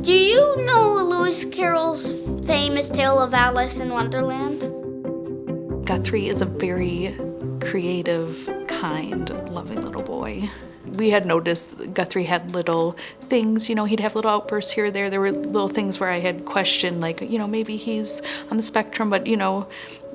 Do you know Lewis Carroll's famous tale of Alice in Wonderland? Guthrie is a very creative, kind, loving little boy. We had noticed Guthrie had little things, he'd have little outbursts here or there. There were little things where I had questioned, like, maybe he's on the spectrum, but,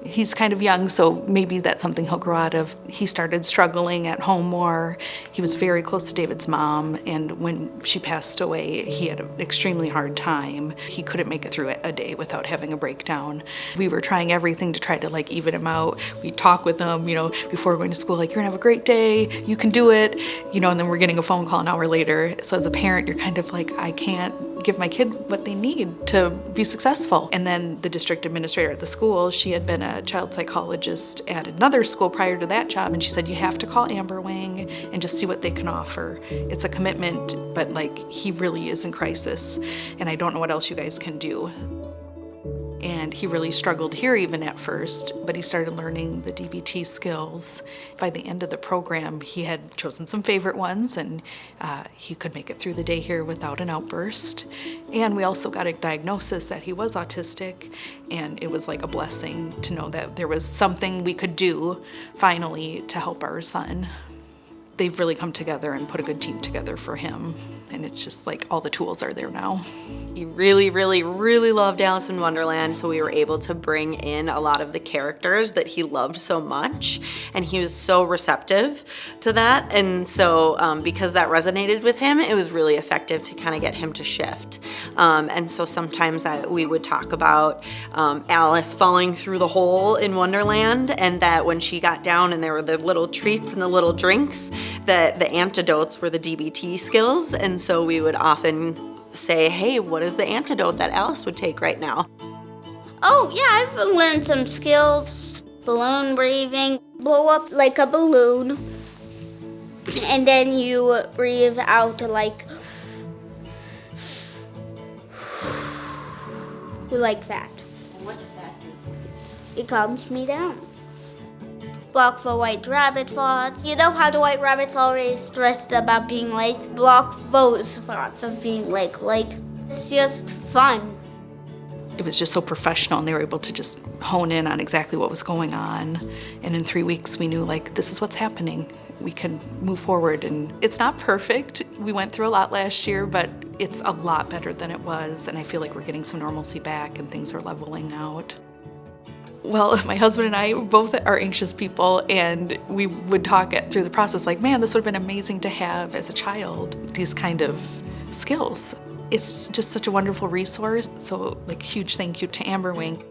he's kind of young, so maybe that's something he'll grow out of. He started struggling at home more. He was very close to David's mom, and when she passed away, he had an extremely hard time. He couldn't make it through a day without having a breakdown. We were trying everything to try to even him out. We'd talk with him, before going to school, you're gonna have a great day, you can do it, and then we're getting a phone call an hour later. So as a parent, you're kind of like, I can't give my kid what they need to be successful. And then the district administrator at the school, she had been a child psychologist at another school prior to that job, and she said, you have to call Amberwing and just see what they can offer. It's a commitment, but he really is in crisis, and I don't know what else you guys can do. And he really struggled here even at first, but he started learning the DBT skills. By the end of the program, he had chosen some favorite ones, and he could make it through the day here without an outburst. And we also got a diagnosis that he was autistic, and it was like a blessing to know that there was something we could do finally to help our son. They've really come together and put a good team together for him, and it's just all the tools are there now. He really, really, really loved Alice in Wonderland, so we were able to bring in a lot of the characters that he loved so much, and he was so receptive to that. And so because that resonated with him, it was really effective to kind of get him to shift. And so sometimes we would talk about Alice falling through the hole in Wonderland, and that when she got down and there were the little treats and the little drinks, that the antidotes were the DBT skills. And so we would often say, hey, what is the antidote that Alice would take right now? Oh, yeah, I've learned some skills. Balloon breathing, blow up like a balloon, and then you breathe out like that. And what does that do? It calms me down. Block the white rabbit thoughts. You know how the white rabbit's always stressed about being late? Block those thoughts of being late. It's just fun. It was just so professional, and they were able to just hone in on exactly what was going on. And in 3 weeks, we knew, this is what's happening. We can move forward, and it's not perfect. We went through a lot last year, but it's a lot better than it was, and I feel like we're getting some normalcy back and things are leveling out. Well, my husband and I both are anxious people, and we would talk through the process man, this would have been amazing to have as a child, these kind of skills. It's just such a wonderful resource. So huge thank you to Amberwing.